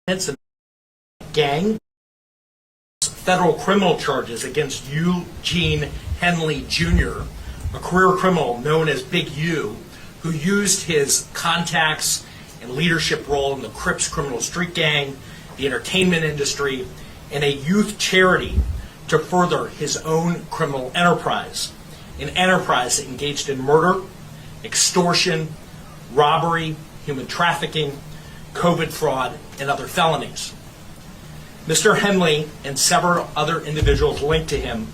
It's a gang. Federal criminal charges against Eugene Henley Jr., a career criminal known as Big U, who used his contacts and leadership role in the Crips criminal street gang, the entertainment industry, and a youth charity to further his own criminal enterprise. An enterprise that engaged in murder, extortion, robbery, human trafficking, COVID fraud, and other felonies. Mr. Henley and several other individuals linked to him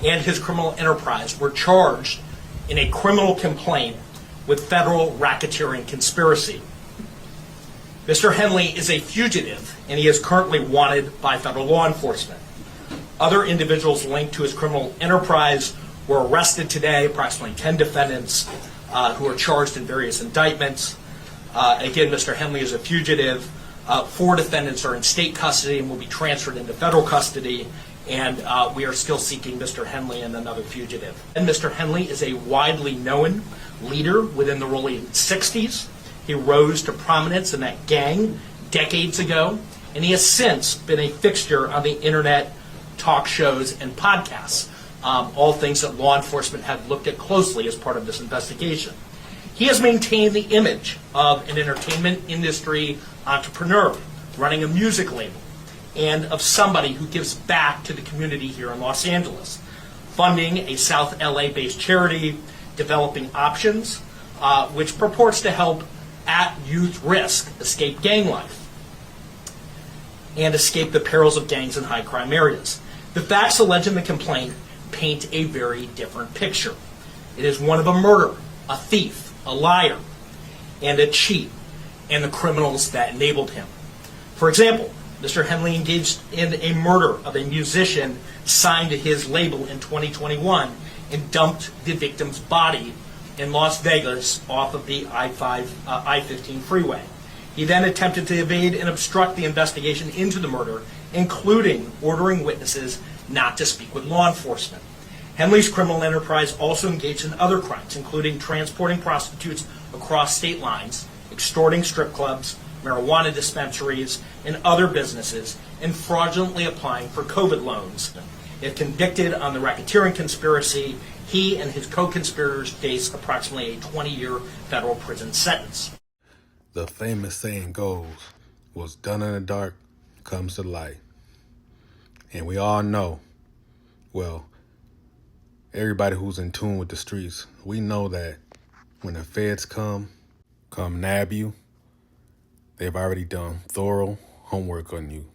and his criminal enterprise were charged in a criminal complaint with federal racketeering conspiracy. Mr. Henley is a fugitive, and he is currently wanted by federal law enforcement. Other individuals linked to his criminal enterprise were arrested today, approximately 10 defendants who are charged in various indictments. Again, Mr. Henley is a fugitive. 4 defendants are in state custody and will be transferred into federal custody, and we are still seeking Mr. Henley and another fugitive. And Mr. Henley is a widely known leader within the early 60s. He rose to prominence in that gang decades ago, and he has since been a fixture on the internet, talk shows, and podcasts, all things that law enforcement have looked at closely as part of this investigation. He has maintained the image of an entertainment industry entrepreneur running a music label and of somebody who gives back to the community here in Los Angeles, funding a South LA-based charity, developing options, which purports to help at youth risk escape gang life and escape the perils of gangs in high crime areas. The facts alleged in the complaint paint a very different picture. It is one of a murderer, a thief, a liar, and a cheat, and the criminals that enabled him. For example, Mr. Henley engaged in a murder of a musician signed to his label in 2021 and dumped the victim's body in Las Vegas off of the I-15 freeway. He then attempted to evade and obstruct the investigation into the murder, including ordering witnesses not to speak with law enforcement. Henley's criminal enterprise also engaged in other crimes, including transporting prostitutes across state lines, extorting strip clubs, marijuana dispensaries, and other businesses, and fraudulently applying for COVID loans. If convicted on the racketeering conspiracy, he and his co-conspirators face approximately a 20-year federal prison sentence. The famous saying goes, what's done in the dark comes to light. And we all know, well, everybody who's in tune with the streets, we know that when the feds come nab you, they've already done thorough homework on you.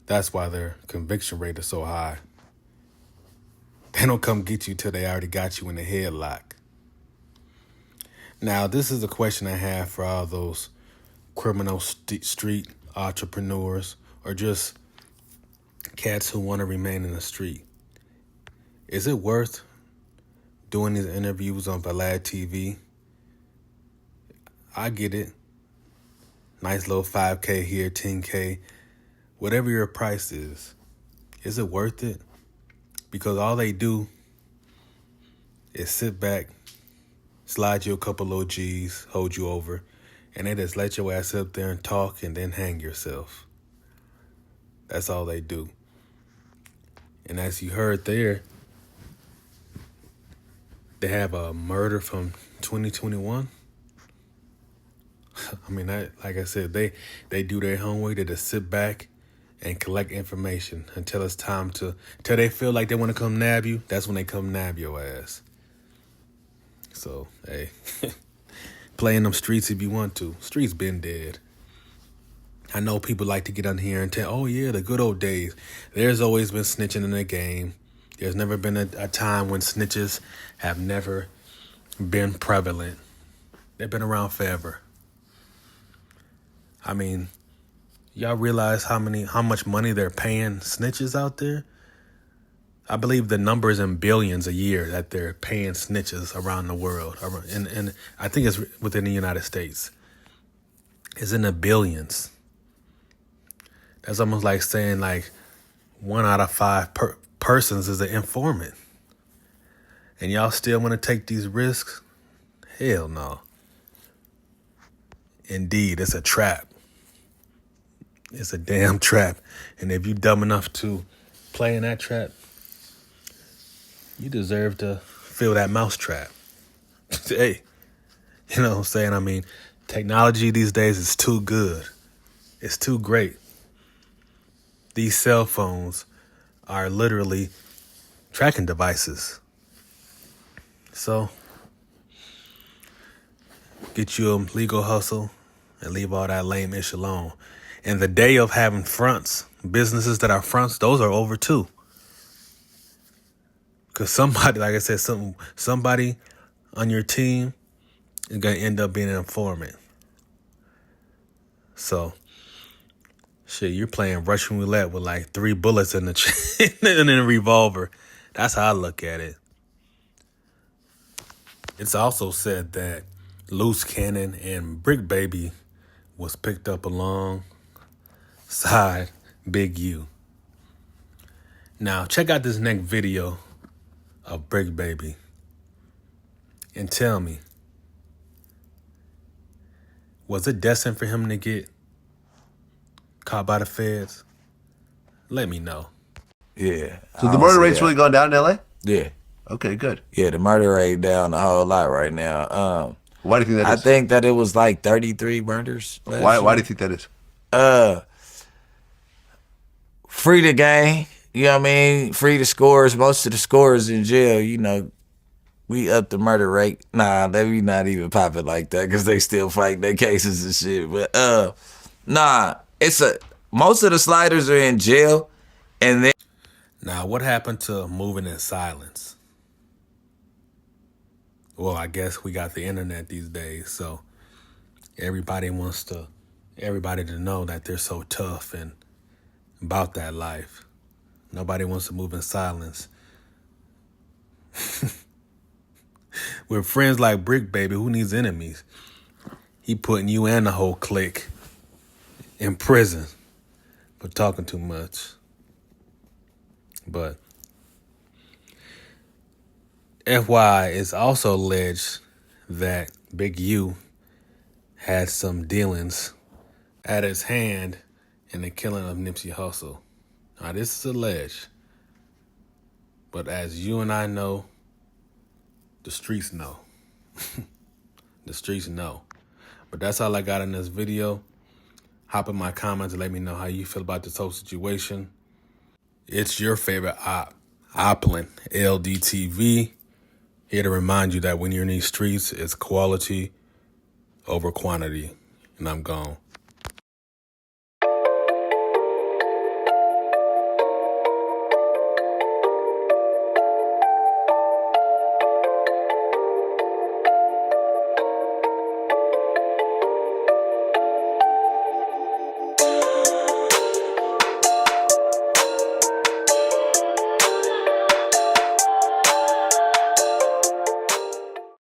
That's why their conviction rate is so high. They don't come get you till they already got you in the headlock. Now, this is a question I have for all those criminal street entrepreneurs or just cats who want to remain in the street. Is it worth doing these interviews on Vlad TV? I get it. Nice little 5K here, 10K, whatever your price is. Is it worth it? Because all they do is sit back, slide you a couple little G's, hold you over, and they just let your ass up there and talk and then hang yourself. That's all they do. And as you heard there, they have a murder from 2021. I mean, like I said, they do their homework. They just sit back and collect information until it's time till they feel like they want to come nab you. That's when they come nab your ass. So, hey, play in them streets if you want to. Streets been dead. I know people like to get on here and tell, oh yeah, the good old days. There's always been snitching in the game. There's never been a time when snitches have never been prevalent. They've been around forever. I mean, y'all realize how much money they're paying snitches out there? I believe the number is in billions a year that they're paying snitches around the world. And I think it's within the United States. It's in the billions. That's almost like saying like 1 out of 5 persons is an informant. And y'all still want to take these risks? Hell no. Indeed, it's a trap. It's a damn trap. And if you dumb enough to play in that trap, you deserve to feel that mouse trap. Hey, you know what I'm saying? I mean, technology these days is too good. It's too great. These cell phones are literally tracking devices. So, get you a legal hustle and leave all that lame ish alone. And the day of having fronts, businesses that are fronts, those are over too. Because somebody, like I said, somebody on your team is going to end up being an informant. So, shit, you're playing Russian roulette with like 3 bullets in the in a revolver. That's how I look at it. It's also said that Luce Cannon and Bricc Baby was picked up alongside Big U. Now, check out this next video of Bricc Baby and tell me, was it destined for him to get caught by the feds? Let me know. Yeah. So the murder rate's really gone down in LA? Yeah. Okay, good. Yeah, the murder rate down a whole lot right now. Why do you think that I is? think that it was like 33 murders. Why do you think that is? Free the gang, you know what I mean? Free the scores. Most of the scores in jail, you know, we up the murder rate. Nah, they be not even popping like that because they still fighting their cases and shit. But nah, most of the sliders are in jail, and then Now, what happened to moving in silence? Well, I guess we got the internet these days, so everybody wants everybody to know that they're so tough and about that life. Nobody wants to move in silence. With friends like Bricc Baby, who needs enemies? He putting you and the whole clique in prison for talking too much. But FYI, it's also alleged that Big U had some dealings at his hand in the killing of Nipsey Hussle. Now, this is alleged. But as you and I know, the streets know. The streets know. But that's all I got in this video. Hop in my comments and let me know how you feel about this whole situation. It's your favorite op, Oplin, LDTV. Here to remind you that when you're in these streets, it's quality over quantity. And I'm gone.